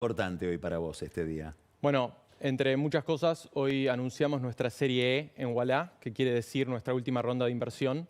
Importante hoy para vos este día. Bueno, entre muchas cosas, hoy anunciamos nuestra Serie E en Ualá, que quiere decir nuestra última ronda de inversión,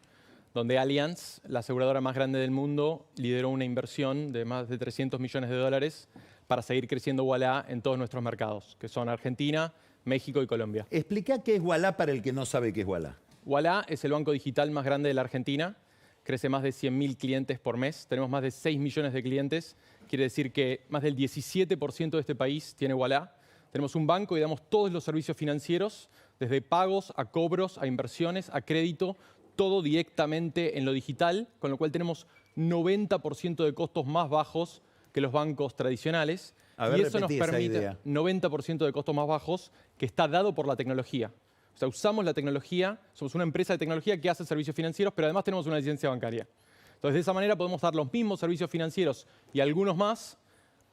donde Allianz, la aseguradora más grande del mundo, lideró una inversión de más de 300 millones de dólares para seguir creciendo Ualá en todos nuestros mercados, que son Argentina, México y Colombia. Explica qué es Ualá para el que no sabe qué es Ualá. Ualá es el banco digital más grande de la Argentina, crece más de 100.000 clientes por mes, tenemos más de 6 millones de clientes, quiere decir que más del 17% de este país tiene Ualá. Tenemos un banco y damos todos los servicios financieros, desde pagos a cobros, a inversiones, a crédito, todo directamente en lo digital, con lo cual tenemos 90% de costos más bajos que los bancos tradicionales. A ver, y eso nos repetí esa permite idea. 90% de costos más bajos que está dado por la tecnología. O sea, usamos la tecnología, somos una empresa de tecnología que hace servicios financieros, pero además tenemos una licencia bancaria. Entonces, de esa manera podemos dar los mismos servicios financieros y algunos más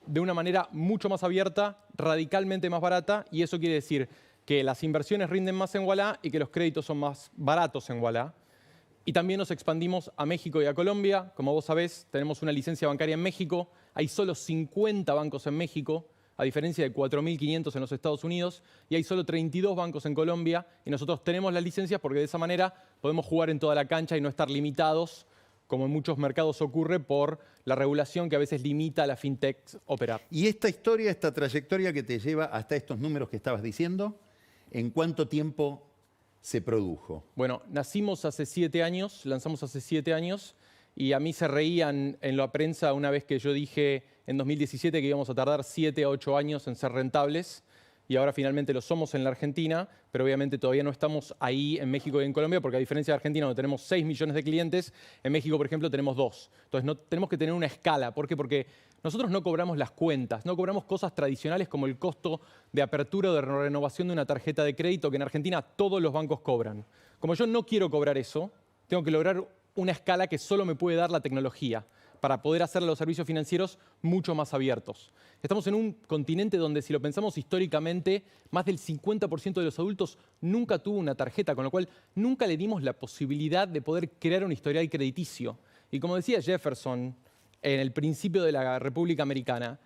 de una manera mucho más abierta, radicalmente más barata, y eso quiere decir que las inversiones rinden más en Ualá y que los créditos son más baratos en Ualá. Y también nos expandimos a México y a Colombia. Como vos sabés, tenemos una licencia bancaria en México. Hay solo 50 bancos en México, a diferencia de 4.500 en los Estados Unidos, y hay solo 32 bancos en Colombia, y nosotros tenemos las licencias porque de esa manera podemos jugar en toda la cancha y no estar limitados, como en muchos mercados ocurre, por la regulación que a veces limita a la fintech operar. Y esta historia, esta trayectoria que te lleva hasta estos números que estabas diciendo, ¿en cuánto tiempo se produjo? Bueno, nacimos hace 7 años, lanzamos hace 7 años, y a mí se reían en la prensa una vez que yo dije en 2017 que íbamos a tardar 7 a 8 años en ser rentables, y ahora finalmente lo somos en la Argentina, pero obviamente todavía no estamos ahí en México y en Colombia, porque a diferencia de Argentina, donde tenemos 6 millones de clientes, en México, por ejemplo, tenemos 2. Entonces, no, tenemos que tener una escala. ¿Por qué? Porque nosotros no cobramos las cuentas, no cobramos cosas tradicionales como el costo de apertura o de renovación de una tarjeta de crédito, que en Argentina todos los bancos cobran. Como yo no quiero cobrar eso, tengo que lograr una escala que solo me puede dar la tecnología, para poder hacer los servicios financieros mucho más abiertos. Estamos en un continente donde, si lo pensamos históricamente, más del 50% de los adultos nunca tuvo una tarjeta, con lo cual nunca le dimos la posibilidad de poder crear un historial crediticio. Y como decía Jefferson en el principio de la República Americana,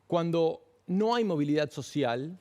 cuando no hay movilidad social,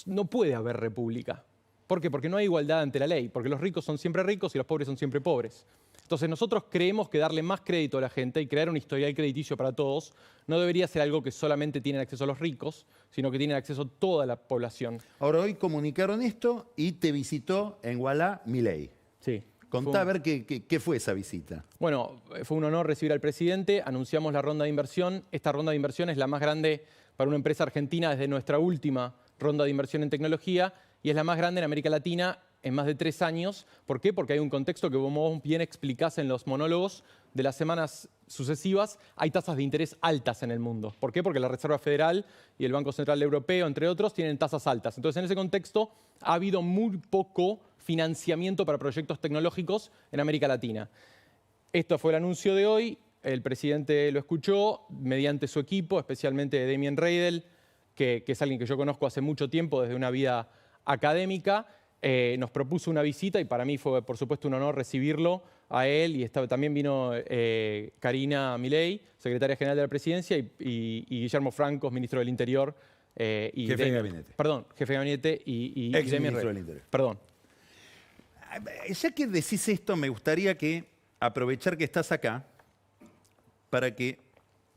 no puede haber república. ¿Por qué? Porque no hay igualdad ante la ley, porque los ricos son siempre ricos y los pobres son siempre pobres. Entonces nosotros creemos que darle más crédito a la gente y crear un historial crediticio para todos no debería ser algo que solamente tienen acceso los ricos, sino que tienen acceso toda la población. Ahora, hoy comunicaron esto y te visitó en Ualá Milei. Sí. Contá a ver qué fue esa visita. Bueno, fue un honor recibir al presidente, anunciamos la ronda de inversión. Esta ronda de inversión es la más grande para una empresa argentina desde nuestra última ronda de inversión en tecnología y es la más grande en América Latina en más de 3 años. ¿Por qué? Porque hay un contexto que vos bien explicás en los monólogos de las semanas sucesivas. Hay tasas de interés altas en el mundo. ¿Por qué? Porque la Reserva Federal y el Banco Central Europeo, entre otros, tienen tasas altas. Entonces, en ese contexto, ha habido muy poco financiamiento para proyectos tecnológicos en América Latina. Esto fue el anuncio de hoy. El presidente lo escuchó mediante su equipo, especialmente Damien Reidel, que es alguien que yo conozco hace mucho tiempo, desde una vida académica. Nos propuso una visita y para mí fue, por supuesto, un honor recibirlo a él. Y también vino Karina Milei, secretaria general de la Presidencia, y Guillermo Francos, ministro del Interior. Jefe de gabinete. Perdón, jefe de gabinete y Ex Damien ministro Reidel. del Interior. Perdón. Ya que decís esto, me gustaría aprovechar que estás acá para que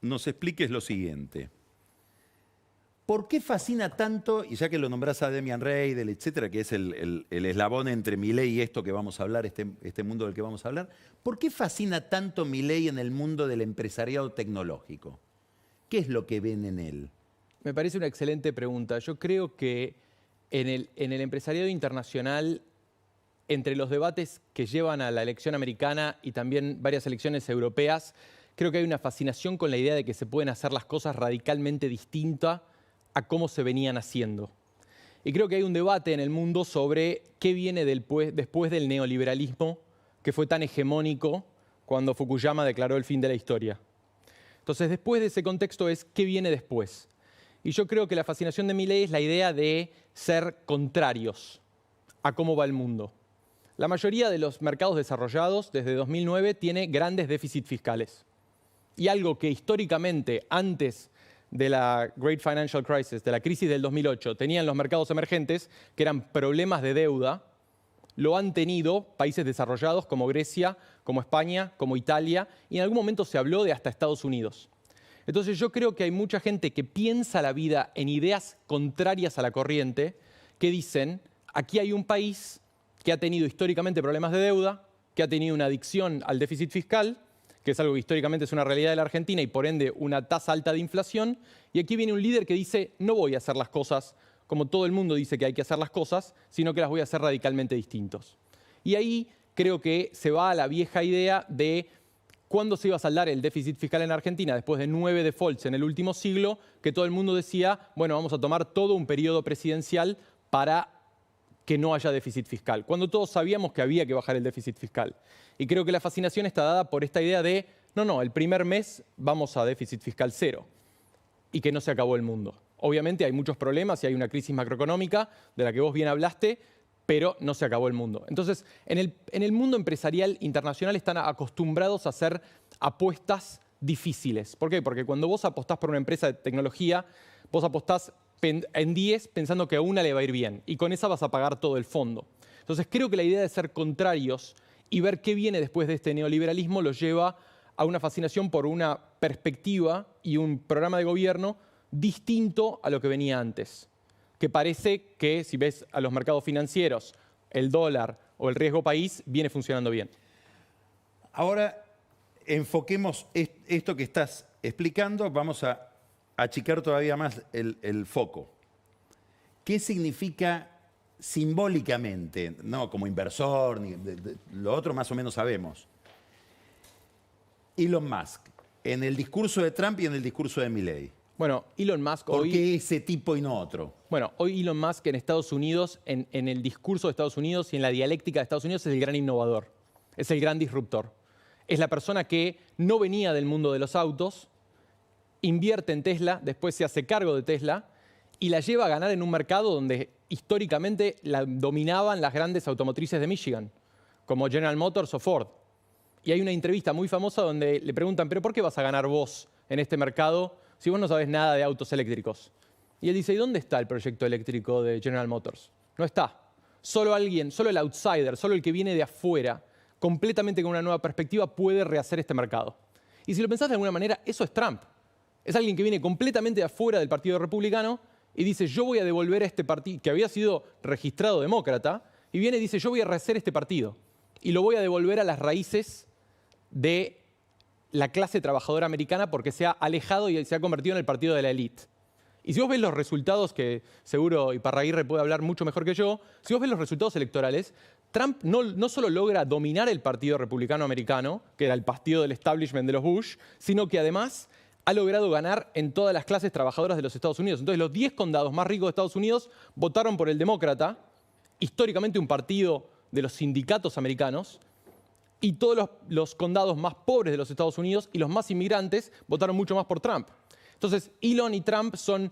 nos expliques lo siguiente. ¿Por qué fascina tanto, y ya que lo nombrás a Damien Reidel, etcétera, que es el eslabón entre Milei y esto que vamos a hablar, este mundo del que vamos a hablar, ¿por qué fascina tanto Milei en el mundo del empresariado tecnológico? ¿Qué es lo que ven en él? Me parece una excelente pregunta. Yo creo que en el empresariado internacional, entre los debates que llevan a la elección americana y también varias elecciones europeas, creo que hay una fascinación con la idea de que se pueden hacer las cosas radicalmente distintas a cómo se venían haciendo. Y creo que hay un debate en el mundo sobre qué viene después del neoliberalismo, que fue tan hegemónico cuando Fukuyama declaró el fin de la historia. Entonces, después de ese contexto es qué viene después. Y yo creo que la fascinación de Milei es la idea de ser contrarios a cómo va el mundo. La mayoría de los mercados desarrollados desde 2009 tiene grandes déficits fiscales. Y algo que históricamente, antes de la Great Financial Crisis, de la crisis del 2008, tenían los mercados emergentes, que eran problemas de deuda, lo han tenido países desarrollados como Grecia, como España, como Italia, y en algún momento se habló de hasta Estados Unidos. Entonces yo creo que hay mucha gente que piensa la vida en ideas contrarias a la corriente, que dicen, aquí hay un país que ha tenido históricamente problemas de deuda, que ha tenido una adicción al déficit fiscal, que es algo que históricamente es una realidad de la Argentina y por ende una tasa alta de inflación, y aquí viene un líder que dice, no voy a hacer las cosas como todo el mundo dice que hay que hacer las cosas, sino que las voy a hacer radicalmente distintos. Y ahí creo que se va a la vieja idea de cuándo se iba a saldar el déficit fiscal en Argentina después de 9 defaults en el último siglo, que todo el mundo decía, bueno, vamos a tomar todo un periodo presidencial para que no haya déficit fiscal, cuando todos sabíamos que había que bajar el déficit fiscal. Y creo que la fascinación está dada por esta idea de, no, el primer mes vamos a déficit fiscal cero y que no se acabó el mundo. Obviamente hay muchos problemas y hay una crisis macroeconómica de la que vos bien hablaste, pero no se acabó el mundo. Entonces, en el mundo empresarial internacional están acostumbrados a hacer apuestas difíciles. ¿Por qué? Porque cuando vos apostás por una empresa de tecnología, vos apostás en 10 pensando que a una le va a ir bien y con esa vas a pagar todo el fondo. Entonces, creo que la idea de ser contrarios y ver qué viene después de este neoliberalismo los lleva a una fascinación por una perspectiva y un programa de gobierno distinto a lo que venía antes, que parece que, si ves a los mercados financieros, el dólar o el riesgo país, viene funcionando bien. Ahora, enfoquemos esto que estás explicando, vamos a achicar todavía más el foco. ¿Qué significa simbólicamente? No como inversor, lo otro más o menos sabemos. Elon Musk, en el discurso de Trump y en el discurso de Milley. Bueno, Elon Musk ¿Por hoy... qué ese tipo y no otro? Bueno, hoy Elon Musk en Estados Unidos, en el discurso de Estados Unidos y en la dialéctica de Estados Unidos es el gran innovador, es el gran disruptor. Es la persona que no venía del mundo de los autos, invierte en Tesla, después se hace cargo de Tesla y la lleva a ganar en un mercado donde históricamente la dominaban las grandes automotrices de Michigan, como General Motors o Ford. Y hay una entrevista muy famosa donde le preguntan, ¿pero por qué vas a ganar vos en este mercado si vos no sabés nada de autos eléctricos? Y él dice, ¿y dónde está el proyecto eléctrico de General Motors? No está. Solo alguien, solo el outsider, solo el que viene de afuera, completamente con una nueva perspectiva, puede rehacer este mercado. Y si lo pensás de alguna manera, eso es Trump. Es alguien que viene completamente de afuera del Partido Republicano y dice, yo voy a devolver a este partido, que había sido registrado demócrata, y viene y dice, yo voy a rehacer este partido. Y lo voy a devolver a las raíces de la clase trabajadora americana porque se ha alejado y se ha convertido en el partido de la élite. Y si vos ves los resultados, que seguro Iparraguirre puede hablar mucho mejor que yo, si vos ves los resultados electorales, Trump no solo logra dominar el Partido Republicano Americano, que era el partido del establishment de los Bush, sino que además ha logrado ganar en todas las clases trabajadoras de los Estados Unidos. Entonces, los 10 condados más ricos de Estados Unidos votaron por el demócrata, históricamente un partido de los sindicatos americanos, y todos los condados más pobres de los Estados Unidos y los más inmigrantes votaron mucho más por Trump. Entonces, Elon y Trump son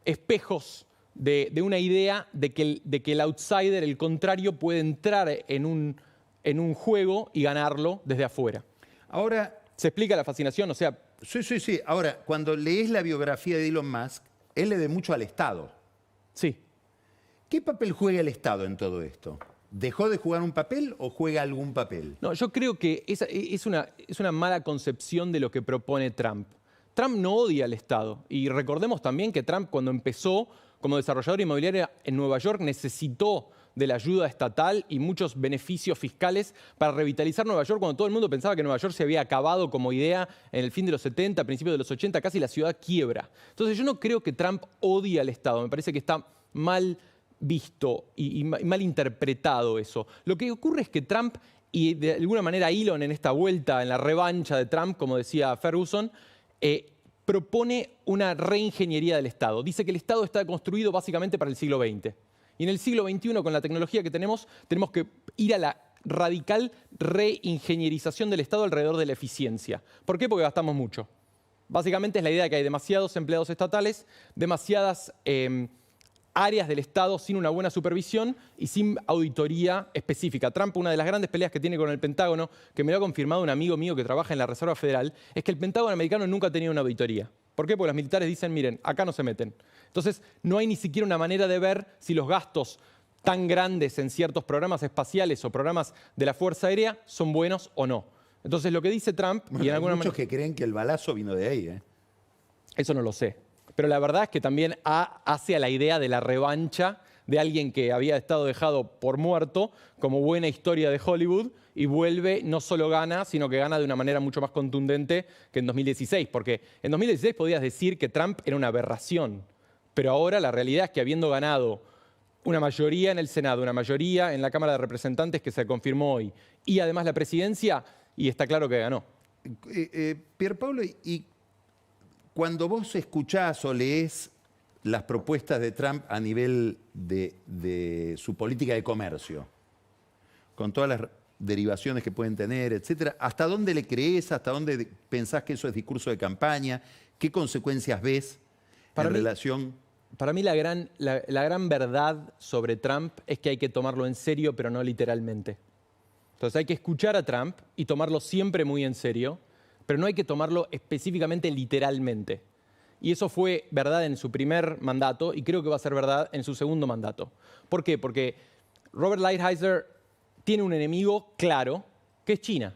espejos de una idea de que el outsider, el contrario, puede entrar en un juego y ganarlo desde afuera. Ahora, ¿se explica la fascinación? O sea, sí. Ahora, cuando lees la biografía de Elon Musk, él le debe mucho al Estado. sí. ¿Qué papel juega el Estado en todo esto? ¿Dejó de jugar un papel o juega algún papel? No, yo creo que es una mala concepción de lo que propone Trump. Trump no odia al Estado. Y recordemos también que Trump, cuando empezó como desarrollador inmobiliario en Nueva York, necesitó de la ayuda estatal y muchos beneficios fiscales para revitalizar Nueva York, cuando todo el mundo pensaba que Nueva York se había acabado como idea en el fin de los 70, principios de los 80, casi la ciudad quiebra. Entonces yo no creo que Trump odie al Estado. Me parece que está mal visto y mal interpretado eso. Lo que ocurre es que Trump, y de alguna manera Elon en esta vuelta, en la revancha de Trump, como decía Ferguson, propone una reingeniería del Estado. Dice que el Estado está construido básicamente para el siglo XX. Y en el siglo XXI, con la tecnología que tenemos que ir a la radical reingenierización del Estado alrededor de la eficiencia. ¿Por qué? Porque gastamos mucho. Básicamente es la idea de que hay demasiados empleados estatales, demasiadas áreas del Estado sin una buena supervisión y sin auditoría específica. Trump, una de las grandes peleas que tiene con el Pentágono, que me lo ha confirmado un amigo mío que trabaja en la Reserva Federal, es que el Pentágono americano nunca ha tenido una auditoría. ¿Por qué? Porque los militares dicen, miren, acá no se meten. Entonces, no hay ni siquiera una manera de ver si los gastos tan grandes en ciertos programas espaciales o programas de la Fuerza Aérea son buenos o no. Entonces, lo que dice Trump... Bueno, y en hay alguna muchos que creen que el balazo vino de ahí, ¿eh? Eso no lo sé. Pero la verdad es que también hace a la idea de la revancha de alguien que había estado dejado por muerto como buena historia de Hollywood y vuelve, no solo gana, sino que gana de una manera mucho más contundente que en 2016. Porque en 2016 podías decir que Trump era una aberración. Pero ahora la realidad es que habiendo ganado una mayoría en el Senado, una mayoría en la Cámara de Representantes que se confirmó hoy, y además la presidencia, y está claro que ganó. Pierpaolo, y cuando vos escuchás o leés las propuestas de Trump a nivel de su política de comercio, con todas las derivaciones que pueden tener, etcétera, ¿hasta dónde le crees? ¿Hasta dónde pensás que eso es discurso de campaña? ¿Qué consecuencias ves en relación? Para mí la gran verdad sobre Trump es que hay que tomarlo en serio, pero no literalmente. Entonces hay que escuchar a Trump y tomarlo siempre muy en serio, pero no hay que tomarlo específicamente literalmente. Y eso fue verdad en su primer mandato y creo que va a ser verdad en su segundo mandato. ¿Por qué? Porque Robert Lighthizer tiene un enemigo claro, que es China.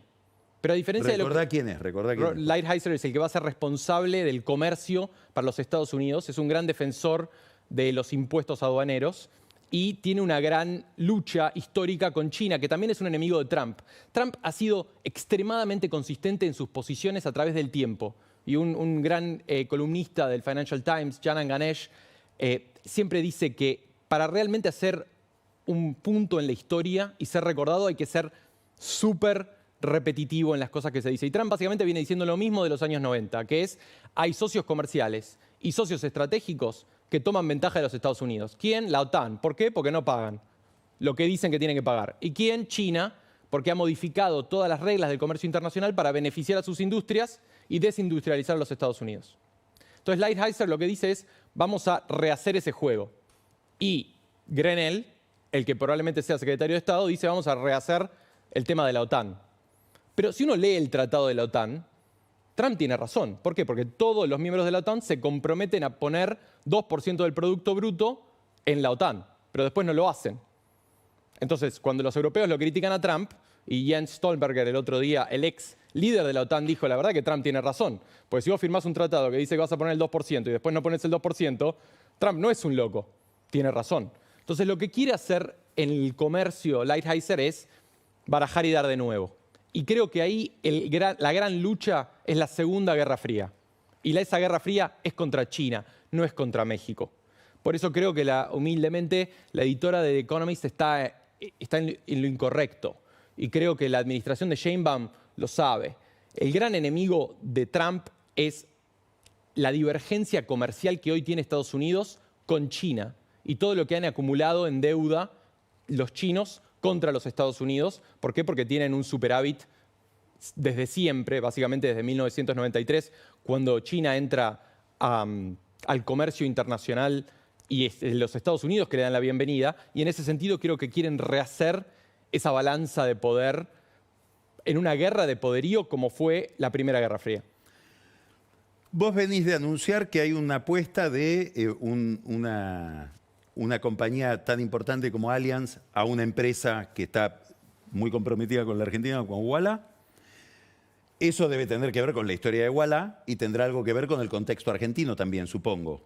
Pero a diferencia de lo que... quién es, recordá quién es. Lighthizer es el que va a ser responsable del comercio para los Estados Unidos, es un gran defensor de los impuestos aduaneros y tiene una gran lucha histórica con China, que también es un enemigo de Trump. Trump ha sido extremadamente consistente en sus posiciones a través del tiempo. Y un gran columnista del Financial Times, Janan Ganesh, siempre dice que para realmente hacer un punto en la historia y ser recordado hay que ser súper repetitivo en las cosas que se dice. Y Trump básicamente viene diciendo lo mismo de los años 90, que es hay socios comerciales y socios estratégicos que toman ventaja de los Estados Unidos. ¿Quién? La OTAN. ¿Por qué? Porque no pagan lo que dicen que tienen que pagar. ¿Y quién? China, porque ha modificado todas las reglas del comercio internacional para beneficiar a sus industrias y desindustrializar a los Estados Unidos. Entonces Lighthizer lo que dice es, vamos a rehacer ese juego. Y Grenell, el que probablemente sea secretario de Estado, dice, vamos a rehacer el tema de la OTAN. Pero si uno lee el tratado de la OTAN, Trump tiene razón. ¿Por qué? Porque todos los miembros de la OTAN se comprometen a poner 2% del Producto Bruto en la OTAN, pero después no lo hacen. Entonces, cuando los europeos lo critican a Trump, y Jens Stoltenberg el otro día, el ex líder de la OTAN, dijo, la verdad que Trump tiene razón. Porque si vos firmás un tratado que dice que vas a poner el 2% y después no pones el 2%, Trump no es un loco, tiene razón. Entonces, lo que quiere hacer en el comercio Lighthizer es barajar y dar de nuevo. Y creo que ahí la gran lucha es la Segunda Guerra Fría. Y esa Guerra Fría es contra China, no es contra México. Por eso creo que humildemente la editora de The Economist está en lo incorrecto. Y creo que la administración de Sheinbaum lo sabe. El gran enemigo de Trump es la divergencia comercial que hoy tiene Estados Unidos con China y todo lo que han acumulado en deuda los chinos contra los Estados Unidos. ¿Por qué? Porque tienen un superávit desde siempre, básicamente desde 1993, cuando China entra al comercio internacional y es los Estados Unidos que le dan la bienvenida. Y en ese sentido creo que quieren rehacer esa balanza de poder en una guerra de poderío como fue la Primera Guerra Fría. Vos venís de anunciar que hay una apuesta de una compañía tan importante como Allianz a una empresa que está muy comprometida con la Argentina, con Ualá. Eso debe tener que ver con la historia de Ualá y tendrá algo que ver con el contexto argentino también, supongo.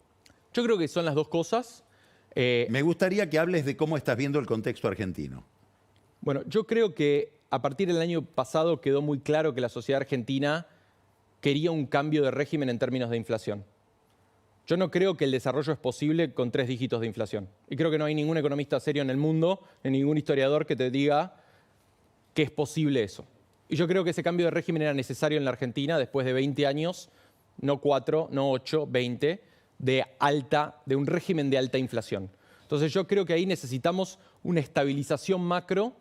Yo creo que son las dos cosas. Me gustaría que hables de cómo estás viendo el contexto argentino. Bueno, yo creo que a partir del año pasado quedó muy claro que la sociedad argentina quería un cambio de régimen en términos de inflación. Yo no creo que el desarrollo es posible con 3 dígitos de inflación. Y creo que no hay ningún economista serio en el mundo, ni ningún historiador que te diga que es posible eso. Y yo creo que ese cambio de régimen era necesario en la Argentina después de 20 años, no 4, no 8, 20, de un régimen de alta inflación. Entonces yo creo que ahí necesitamos una estabilización macro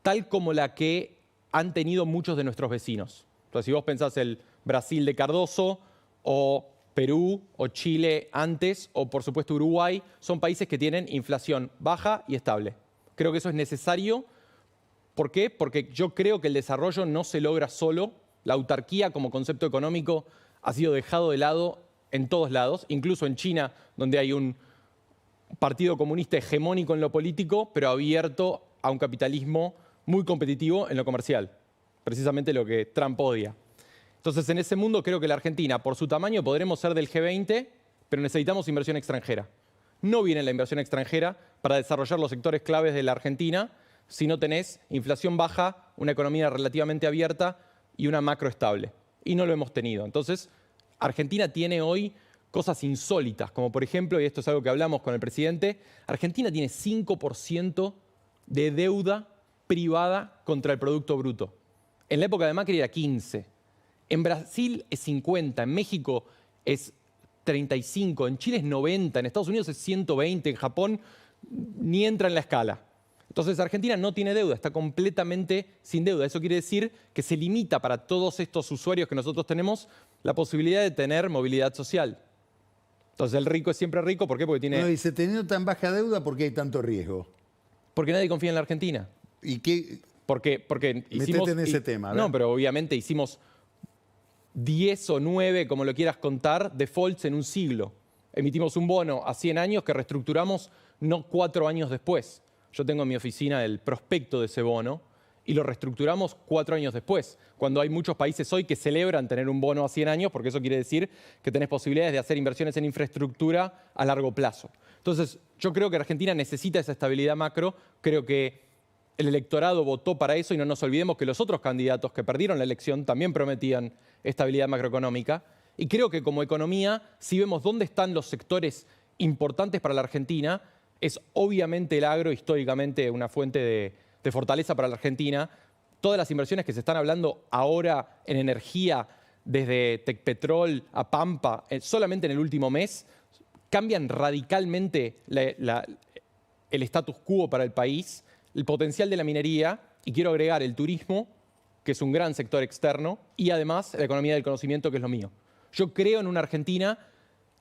tal como la que han tenido muchos de nuestros vecinos. Entonces si vos pensás el Brasil de Cardoso o Perú o Chile antes, o por supuesto Uruguay, son países que tienen inflación baja y estable. Creo que eso es necesario. ¿Por qué? Porque yo creo que el desarrollo no se logra solo. La autarquía como concepto económico ha sido dejado de lado en todos lados, incluso en China, donde hay un partido comunista hegemónico en lo político, pero abierto a un capitalismo muy competitivo en lo comercial, precisamente lo que Trump odia. Entonces, en ese mundo creo que la Argentina, por su tamaño, podremos ser del G20, pero necesitamos inversión extranjera. No viene la inversión extranjera para desarrollar los sectores claves de la Argentina si no tenés inflación baja, una economía relativamente abierta y una macro estable. Y no lo hemos tenido. Entonces, Argentina tiene hoy cosas insólitas, como por ejemplo, y esto es algo que hablamos con el presidente, Argentina tiene 5% de deuda privada contra el Producto Bruto. En la época de Macri era 15%. En Brasil es 50%, en México es 35%, en Chile es 90%, en Estados Unidos es 120%, en Japón ni entra en la escala. Entonces Argentina no tiene deuda, está completamente sin deuda. Eso quiere decir que se limita para todos estos usuarios que nosotros tenemos la posibilidad de tener movilidad social. Entonces el rico es siempre rico, ¿por qué? Porque tiene... No, dice, teniendo tan baja deuda, ¿por qué hay tanto riesgo? Porque nadie confía en la Argentina. ¿Y qué? Porque hicimos... Metete en ese tema. A ver. No, pero obviamente hicimos 10 o 9, como lo quieras contar, defaults en un siglo. Emitimos un bono a 100 años que reestructuramos no 4 años después. Yo tengo en mi oficina el prospecto de ese bono y lo reestructuramos 4 años después, cuando hay muchos países hoy que celebran tener un bono a 100 años, porque eso quiere decir que tenés posibilidades de hacer inversiones en infraestructura a largo plazo. Entonces, yo creo que Argentina necesita esa estabilidad macro, creo que el electorado votó para eso y no nos olvidemos que los otros candidatos que perdieron la elección también prometían estabilidad macroeconómica. Y creo que como economía, si vemos dónde están los sectores importantes para la Argentina, es obviamente el agro, históricamente una fuente de fortaleza para la Argentina. Todas las inversiones que se están hablando ahora en energía, desde Tecpetrol a Pampa, solamente en el último mes, cambian radicalmente el status quo para el país, el potencial de la minería, y quiero agregar el turismo, que es un gran sector externo, y además la economía del conocimiento, que es lo mío. Yo creo en una Argentina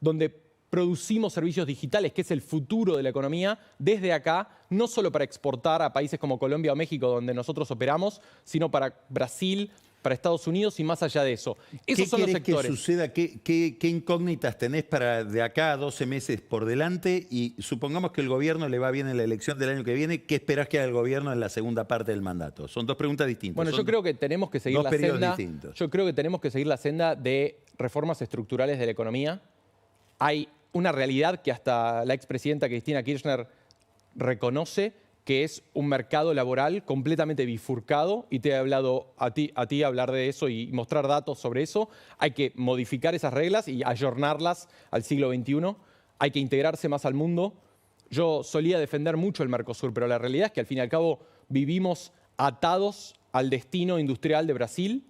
donde producimos servicios digitales, que es el futuro de la economía, desde acá, no solo para exportar a países como Colombia o México, donde nosotros operamos, sino para Brasil, para Estados Unidos y más allá de eso. Esos son los sectores. ¿Qué suceda? ¿Qué incógnitas tenés para de acá a 12 meses por delante? Y supongamos que el gobierno le va bien en la elección del año que viene, ¿qué esperás que haga el gobierno en la segunda parte del mandato? Son dos preguntas distintas. Bueno, yo creo que tenemos que seguir Yo creo que tenemos que seguir la senda de reformas estructurales de la economía. Hay una realidad que hasta la expresidenta Cristina Kirchner reconoce, que es un mercado laboral completamente bifurcado, y te he hablado a ti hablar de eso y mostrar datos sobre eso. Hay que modificar esas reglas y ayornarlas al siglo XXI. Hay que integrarse más al mundo. Yo solía defender mucho el Mercosur, pero la realidad es que al fin y al cabo vivimos atados al destino industrial de Brasil.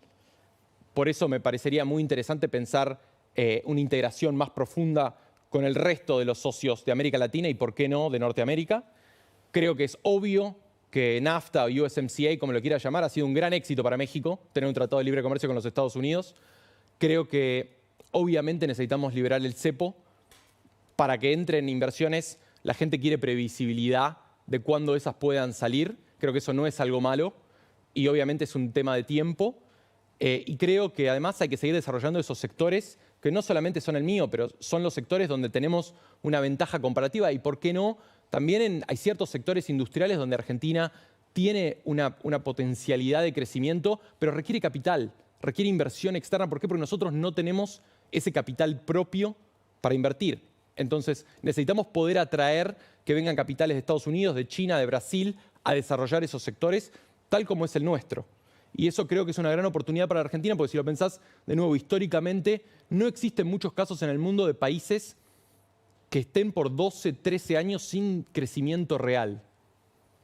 Por eso me parecería muy interesante pensar una integración más profunda con el resto de los socios de América Latina y, por qué no, de Norteamérica. Creo que es obvio que NAFTA o USMCA, como lo quieras llamar, ha sido un gran éxito para México, tener un tratado de libre comercio con los Estados Unidos. Creo que obviamente necesitamos liberar el cepo para que entren inversiones. La gente quiere previsibilidad de cuándo esas puedan salir. Creo que eso no es algo malo y obviamente es un tema de tiempo. Y creo que además hay que seguir desarrollando esos sectores que no solamente son el mío, pero son los sectores donde tenemos una ventaja comparativa y, ¿por qué no? También hay ciertos sectores industriales donde Argentina tiene una potencialidad de crecimiento, pero requiere capital, requiere inversión externa. ¿Por qué? Porque nosotros no tenemos ese capital propio para invertir. Entonces necesitamos poder atraer que vengan capitales de Estados Unidos, de China, de Brasil, a desarrollar esos sectores, tal como es el nuestro. Y eso creo que es una gran oportunidad para la Argentina, porque si lo pensás, de nuevo, históricamente, no existen muchos casos en el mundo de países que estén por 12, 13 años sin crecimiento real.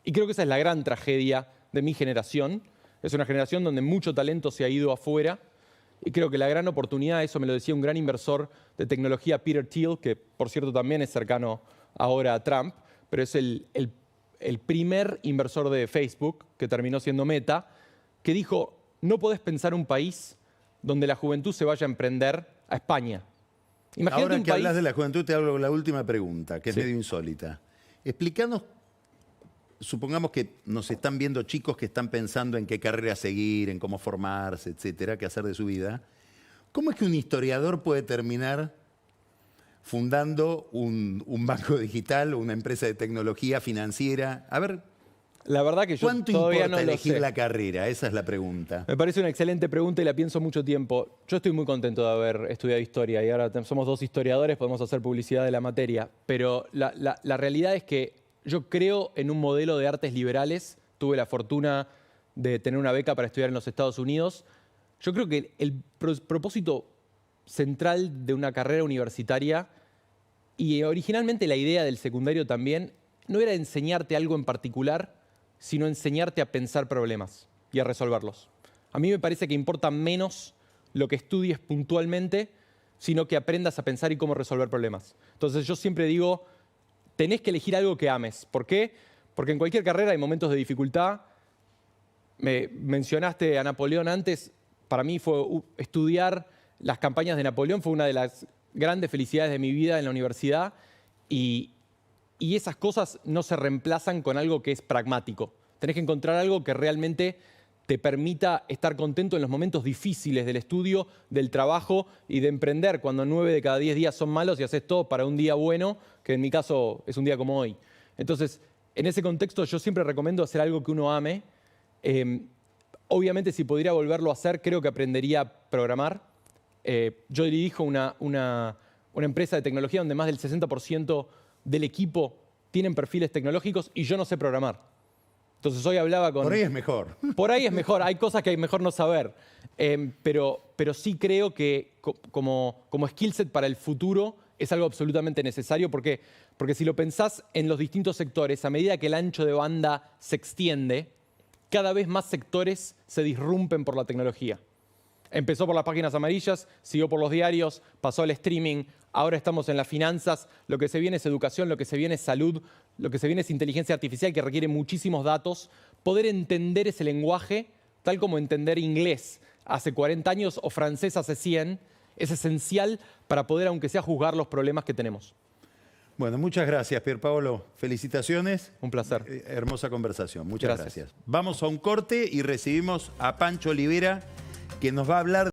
Y creo que esa es la gran tragedia de mi generación. Es una generación donde mucho talento se ha ido afuera. Y creo que la gran oportunidad, eso me lo decía un gran inversor de tecnología, Peter Thiel, que por cierto también es cercano ahora a Trump, pero es el primer inversor de Facebook, que terminó siendo Meta, que dijo, no podés pensar un país donde la juventud se vaya a emprender a España. Imagínate ahora un que país... hablas de la juventud, te hablo la última pregunta, que es medio insólita. Explícanos, supongamos que nos están viendo chicos que están pensando en qué carrera seguir, en cómo formarse, etcétera, qué hacer de su vida. ¿Cómo es que un historiador puede terminar fundando un banco digital, una empresa de tecnología financiera. A ver, La verdad que yo ¿cuánto todavía importa no lo elegir sé. la carrera? Esa es la pregunta. Me parece una excelente pregunta y la pienso mucho tiempo. Yo estoy muy contento de haber estudiado historia y ahora somos dos historiadores, podemos hacer publicidad de la materia, pero la realidad es que yo creo en un modelo de artes liberales. Tuve la fortuna de tener una beca para estudiar en los Estados Unidos. Yo creo que el propósito central de una carrera universitaria, y originalmente la idea del secundario también, no era enseñarte algo en particular, sino enseñarte a pensar problemas y a resolverlos. A mí me parece que importa menos lo que estudies puntualmente, sino que aprendas a pensar y cómo resolver problemas. Entonces yo siempre digo, tenés que elegir algo que ames. ¿Por qué? Porque en cualquier carrera hay momentos de dificultad. Me mencionaste a Napoleón antes. Para mí estudiar las campañas de Napoleón fue una de las grandes felicidades de mi vida en la universidad. Y esas cosas no se reemplazan con algo que es pragmático. Tenés que encontrar algo que realmente te permita estar contento en los momentos difíciles del estudio, del trabajo y de emprender, cuando 9 de cada 10 días son malos y haces todo para un día bueno, que en mi caso es un día como hoy. Entonces, en ese contexto yo siempre recomiendo hacer algo que uno ame. Obviamente, si pudiera volverlo a hacer, creo que aprendería a programar. Yo dirijo una empresa de tecnología donde más del 60% del equipo tienen perfiles tecnológicos y yo no sé programar. Entonces hoy hablaba con... Por ahí es mejor. Por ahí es mejor, hay cosas que hay mejor no saber. Pero sí creo que como skill set para el futuro es algo absolutamente necesario porque si lo pensás en los distintos sectores, a medida que el ancho de banda se extiende, cada vez más sectores se disrumpen por la tecnología. Empezó por las páginas amarillas, siguió por los diarios, pasó al streaming, ahora estamos en las finanzas, lo que se viene es educación, lo que se viene es salud, lo que se viene es inteligencia artificial que requiere muchísimos datos. Poder entender ese lenguaje, tal como entender inglés hace 40 años o francés hace 100, es esencial para poder, aunque sea, juzgar los problemas que tenemos. Bueno, muchas gracias, Pierpaolo. Felicitaciones. Un placer. Hermosa conversación. Muchas Gracias. gracias. Vamos a un corte y recibimos a Pancho Olivera, que nos va a hablar